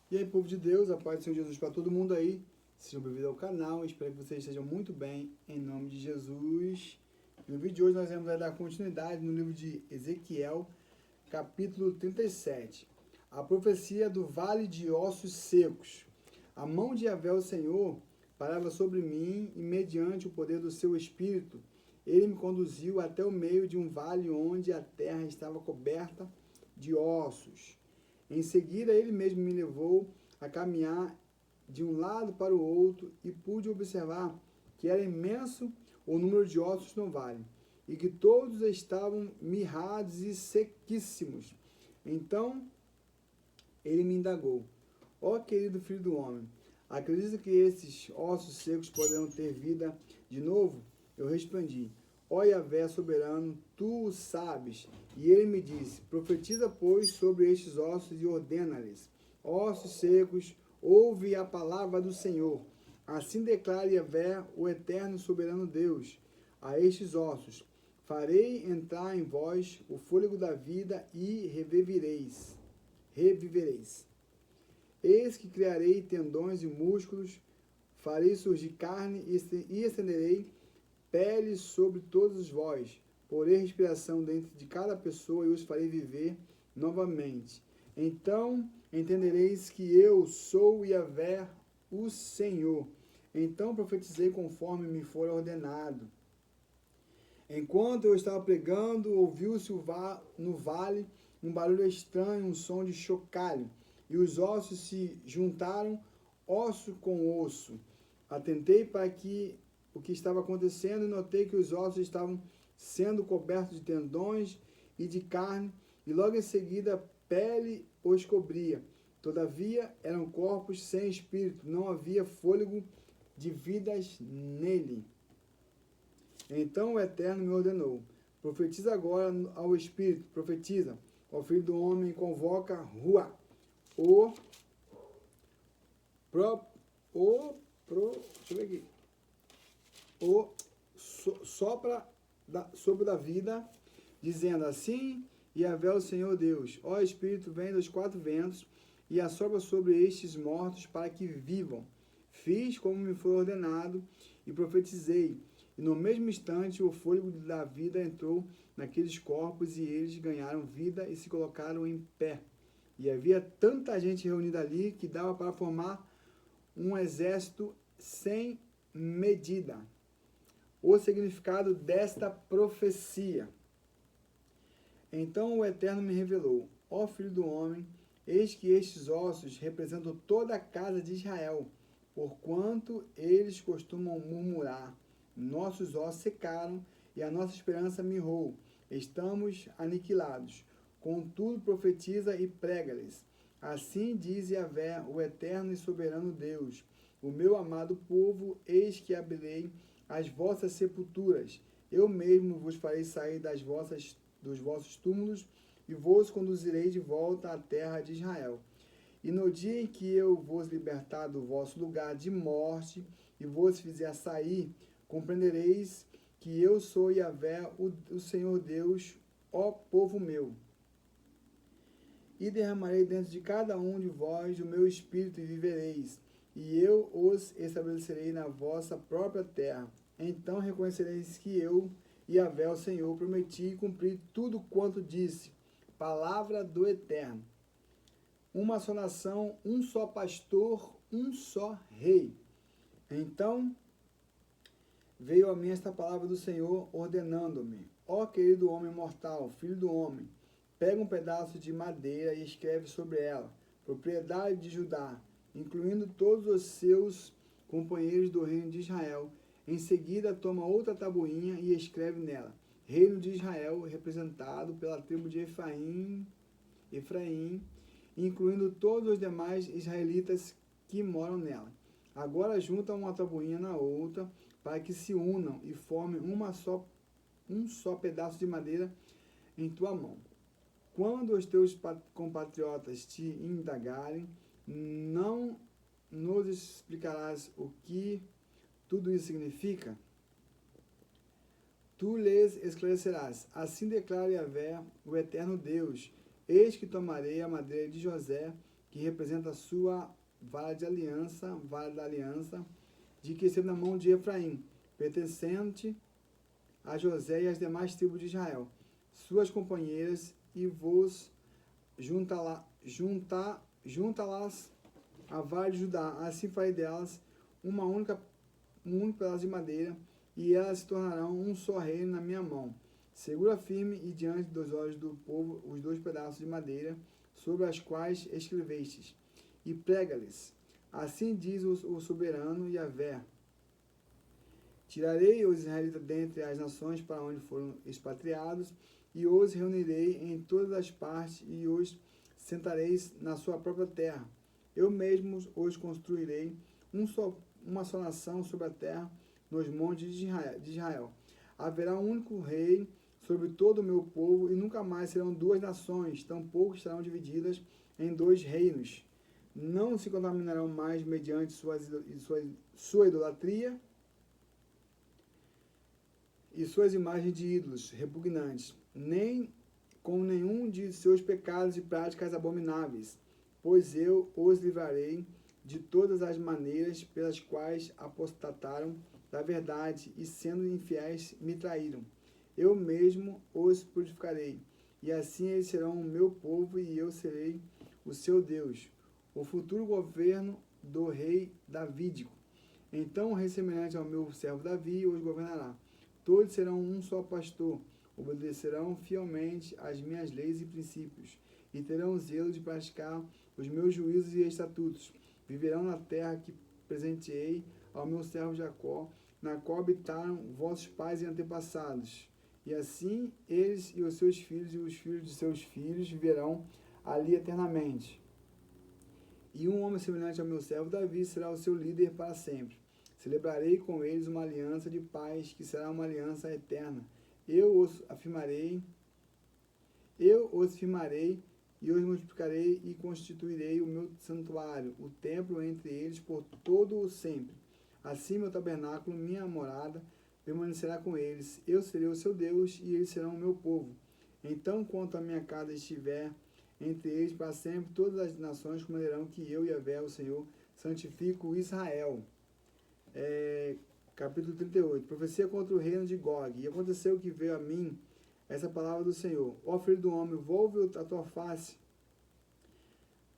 E aí, povo de Deus, a paz do Senhor Jesus para todo mundo aí. Sejam bem-vindos ao canal, espero que vocês estejam muito bem, em nome de Jesus. No vídeo de hoje nós vamos dar continuidade no livro de Ezequiel, capítulo 37. A profecia do vale de ossos secos. A mão de Yahvé, o Senhor, parava sobre mim e mediante o poder do seu espírito, ele me conduziu até o meio de um vale onde a terra estava coberta de ossos. Em seguida, ele mesmo me levou a caminhar de um lado para o outro e pude observar que era imenso o número de ossos no vale e que todos estavam mirrados e sequíssimos. Então, ele me indagou: ó querido filho do homem, acredita que esses ossos secos poderão ter vida de novo? Eu respondi: ó Yahvé soberano, tu o sabes. E ele me disse: profetiza, pois, sobre estes ossos e ordena-lhes: ossos secos, ouve a palavra do Senhor. Assim declara Yahvé, o eterno soberano Deus, a estes ossos: farei entrar em vós o fôlego da vida e revivereis. Eis que criarei tendões e músculos, farei surgir carne e estenderei pele sobre todos vós. Porei respiração dentro de cada pessoa e os farei viver novamente. Então entendereis que eu sou Yahvé, o Senhor. Então profetizei conforme me foi ordenado. Enquanto eu estava pregando, ouviu-se no vale um barulho estranho, um som de chocalho, e os ossos se juntaram, osso com osso. Atentei para o que estava acontecendo e notei que os ossos estavam sendo cobertos de tendões e de carne, e logo em seguida pele os cobria. Todavia eram corpos sem espírito, não havia fôlego de vidas nele. Então o Eterno me ordenou: profetiza agora ao Espírito, profetiza, ao Filho do Homem, convoca Rua, deixa eu ver aqui, sopra sobre da vida, dizendo assim: Yahvé, o Senhor Deus, ó Espírito, vem dos quatro ventos e assopra sobre estes mortos para que vivam. Fiz como me foi ordenado e profetizei. E no mesmo instante o fôlego da vida entrou naqueles corpos e eles ganharam vida e se colocaram em pé. E havia tanta gente reunida ali que dava para formar um exército sem medida. O significado desta profecia. Então o Eterno me revelou: ó filho do homem, eis que estes ossos representam toda a casa de Israel, porquanto eles costumam murmurar: nossos ossos secaram e a nossa esperança mirrou, estamos aniquilados. Contudo profetiza e prega-lhes: assim diz Yahvé, o eterno e soberano Deus, o meu amado povo, eis que abrirei as vossas sepulturas, eu mesmo vos farei sair dos vossos túmulos e vos conduzirei de volta à terra de Israel. E no dia em que eu vos libertar do vosso lugar de morte e vos fizer sair, compreendereis que eu sou Yahvé, o Senhor Deus, ó povo meu. E derramarei dentro de cada um de vós o meu espírito e vivereis, e eu os estabelecerei na vossa própria terra. Então reconhecereis que eu, Yahvé, o Senhor, prometi e cumpri tudo quanto disse. Palavra do Eterno. Uma só nação, um só pastor, um só rei. Então veio a mim esta palavra do Senhor, ordenando-me: ó querido homem mortal, filho do homem, pega um pedaço de madeira e escreve sobre ela: propriedade de Judá, incluindo todos os seus companheiros do reino de Israel. Em seguida, toma outra tabuinha e escreve nela: reino de Israel, representado pela tribo de Efraim, incluindo todos os demais israelitas que moram nela. Agora junta uma tabuinha na outra, para que se unam e formem um só pedaço de madeira em tua mão. Quando os teus compatriotas te indagarem, não nos explicarás o que tudo isso significa? Tu lhes esclarecerás: assim declara Yahvé, o eterno Deus: eis que tomarei a madeira de José que representa a sua vara da aliança, de que esteve na mão de Efraim, pertencente a José e às demais tribos de Israel, suas companheiras, e vos junta-las a vara de Judá. Assim farei delas um único pedaço de madeira, e elas se tornarão um só reino na minha mão. Segura firme e diante dos olhos do povo os 2 pedaços de madeira sobre as quais escrevestes, e prega-lhes. Assim diz o soberano Yahvé: tirarei os israelitas dentre as nações para onde foram expatriados, e os reunirei em todas as partes, e os sentareis na sua própria terra. Eu mesmo os construirei uma só nação sobre a terra, nos montes de Israel. Haverá um único rei sobre todo o meu povo, e nunca mais serão 2 nações, tampouco estarão divididas em 2 reinos. Não se contaminarão mais mediante sua idolatria e suas imagens de ídolos repugnantes, nem com nenhum de seus pecados e práticas abomináveis, pois eu os livrarei de todas as maneiras pelas quais apostataram da verdade e, sendo infiéis, me traíram. Eu mesmo os purificarei, e assim eles serão o meu povo e eu serei o seu Deus. O futuro governo do rei Davídico. Então o rei semelhante ao meu servo Davi os governará. Todos serão um só pastor, obedecerão fielmente às minhas leis e princípios, e terão zelo de praticar os meus juízos e estatutos. Viverão na terra que presenteei ao meu servo Jacó, na qual habitaram vossos pais e antepassados. E assim eles e os seus filhos e os filhos de seus filhos viverão ali eternamente. E um homem semelhante ao meu servo Davi será o seu líder para sempre. Celebrarei com eles uma aliança de paz, que será uma aliança eterna. Eu os firmarei e os multiplicarei e constituirei o meu santuário, o templo entre eles por todo o sempre. Assim meu tabernáculo, minha morada, permanecerá com eles. Eu serei o seu Deus e eles serão o meu povo. Então, quanto a minha casa estiver entre eles para sempre, todas as nações conhecerão que eu, Yahvé, o Senhor, santifico Israel. Capítulo 38. Profecia contra o reino de Gog. E aconteceu que veio a mim essa palavra do Senhor: ó filho do homem, volve a tua face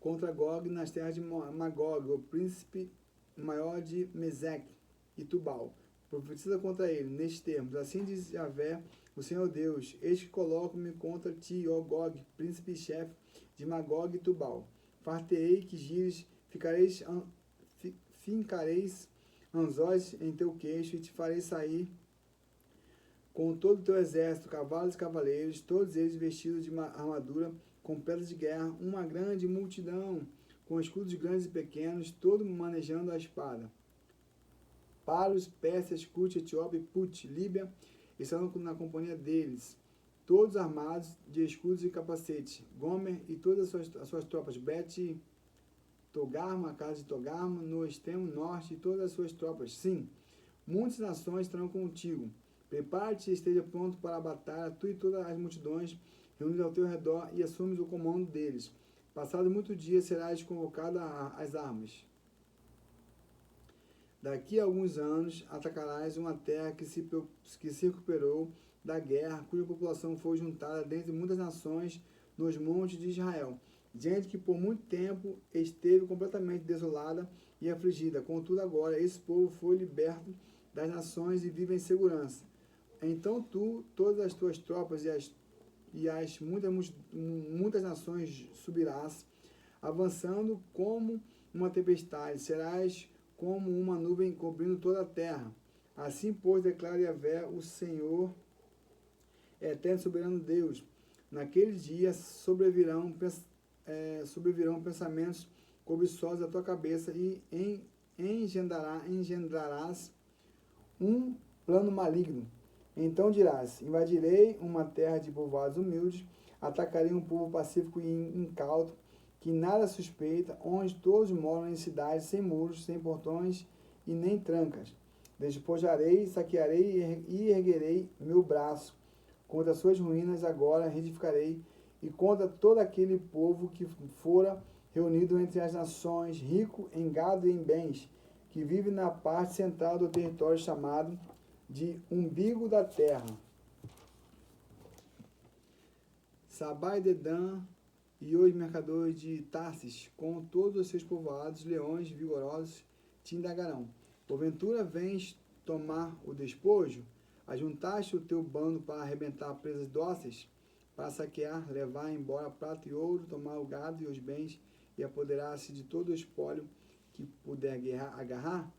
contra Gog nas terras de Magog, o príncipe maior de Meseque e Tubal. Profetiza contra ele, nestes termos: assim diz Yahvé, o Senhor Deus: eis que coloco-me contra ti, ó Gog, príncipe e chefe de Magog e Tubal. Fartei que gires, fincareis anzóis em teu queixo, e te farei sair com todo o teu exército, cavalos e cavaleiros, todos eles vestidos de uma armadura com pedras de guerra, uma grande multidão, com escudos grandes e pequenos, todo manejando a espada. Paros, Pérsia, Cute, Etiópia, Put, Líbia, estão na companhia deles, todos armados de escudos e capacetes. Gomer e todas as suas tropas, Bet Togarma, a casa de Togarma, no extremo norte, e todas as suas tropas. Sim, muitas nações estarão contigo. Prepare-te e esteja pronto para a batalha, tu e todas as multidões reunidas ao teu redor, e assumes o comando deles. Passado muito dia serás convocado às armas. Daqui a alguns anos atacarás uma terra que se recuperou da guerra, cuja população foi juntada dentre muitas nações nos montes de Israel. Gente que por muito tempo esteve completamente desolada e afligida. Contudo, agora esse povo foi liberto das nações e vive em segurança. Então tu, todas as tuas tropas e as muitas nações subirás, avançando como uma tempestade. Serás como uma nuvem cobrindo toda a terra. Assim, pois, declara Yahvé, o Senhor, eterno e soberano Deus: naqueles dias sobrevirão pensamentos cobiçosos à tua cabeça, e engendrarás um plano maligno. Então dirás: invadirei uma terra de povoados humildes, atacarei um povo pacífico e incauto, que nada suspeita, onde todos moram em cidades sem muros, sem portões e nem trancas. Despojarei, saquearei e erguerei meu braço contra as suas ruínas, agora reedificarei, e contra todo aquele povo que fora reunido entre as nações, rico em gado e em bens, que vive na parte central do território chamado de umbigo da terra. Sabá e Dedã e os mercadores de Tarsis, com todos os seus povoados, leões vigorosos, te indagarão. Porventura vens tomar o despojo? Ajuntaste o teu bando para arrebentar presas dóceis, para saquear, levar embora prata e ouro, tomar o gado e os bens, e apoderar-se de todo o espólio que puder agarrar?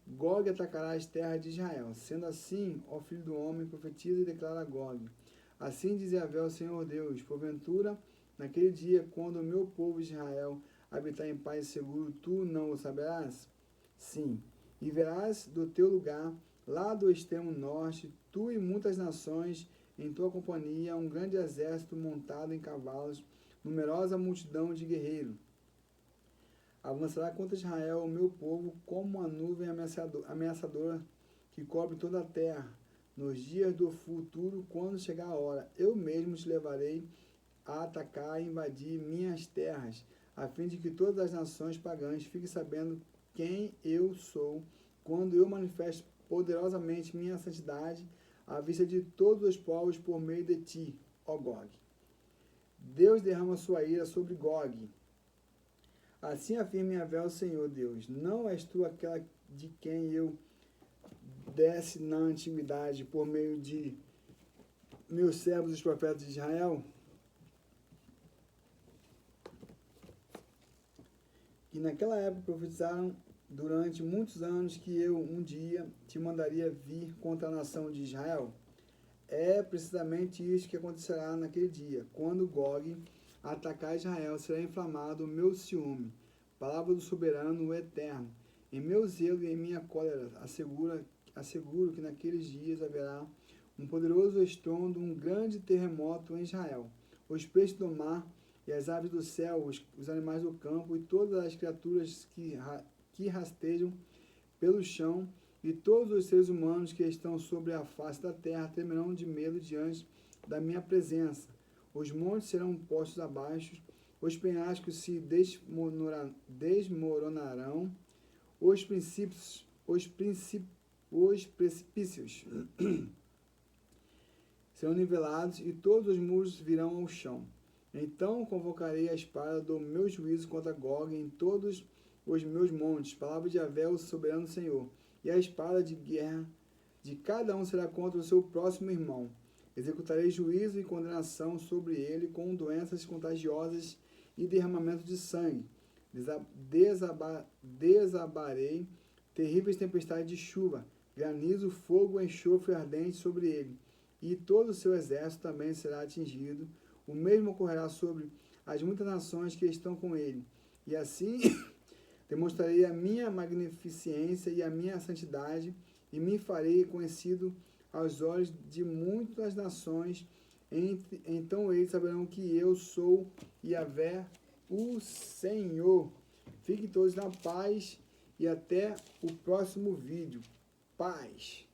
Gog atacará as terras de Israel. Sendo assim, ó filho do homem, profetiza e declara a Gog. Assim diz Yahvé, o Senhor Deus, porventura, naquele dia, quando o meu povo Israel habitar em paz e seguro, tu não o saberás? Sim, e verás do teu lugar, lá do extremo norte, tu e muitas nações, em tua companhia, um grande exército montado em cavalos, numerosa multidão de guerreiros. Avançará contra Israel, o meu povo, como uma nuvem ameaçadora que cobre toda a terra. Nos dias do futuro, quando chegar a hora, eu mesmo te levarei a atacar e invadir minhas terras, a fim de que todas as nações pagãs fiquem sabendo quem eu sou, quando eu manifesto poderosamente minha santidade à vista de todos os povos por meio de ti, ó Gog. Deus derrama sua ira sobre Gog. Assim afirma Yahvé, o Senhor Deus, não és tu aquela de quem eu desse na antiguidade por meio de meus servos os profetas de Israel? E naquela época profetizaram durante muitos anos que eu um dia te mandaria vir contra a nação de Israel. É precisamente isso que acontecerá naquele dia, quando Gog atacar Israel, será inflamado o meu ciúme. Palavra do soberano, o eterno. Em meu zelo e em minha cólera, asseguro que naqueles dias haverá um poderoso estrondo, um grande terremoto em Israel. Os peixes do mar e as aves do céu, os animais do campo e todas as criaturas que rastejam pelo chão e todos os seres humanos que estão sobre a face da terra tremerão de medo diante da minha presença. Os montes serão postos abaixo, os penhascos se desmoronarão, os precipícios serão nivelados e todos os muros virão ao chão. Então convocarei a espada do meu juízo contra Gog em todos os meus montes, palavra de Yahvé, o soberano Senhor, e a espada de guerra de cada um será contra o seu próximo irmão. Executarei juízo e condenação sobre ele com doenças contagiosas e derramamento de sangue. Desabarei terríveis tempestades de chuva, granizo, fogo, enxofre ardente sobre ele, e todo o seu exército também será atingido. O mesmo ocorrerá sobre as muitas nações que estão com ele. E assim demonstrarei a minha magnificência e a minha santidade, e me farei conhecido aos olhos de muitas nações. Então eles saberão que eu sou Yahvé, o Senhor. Fiquem todos na paz e até o próximo vídeo. Paz.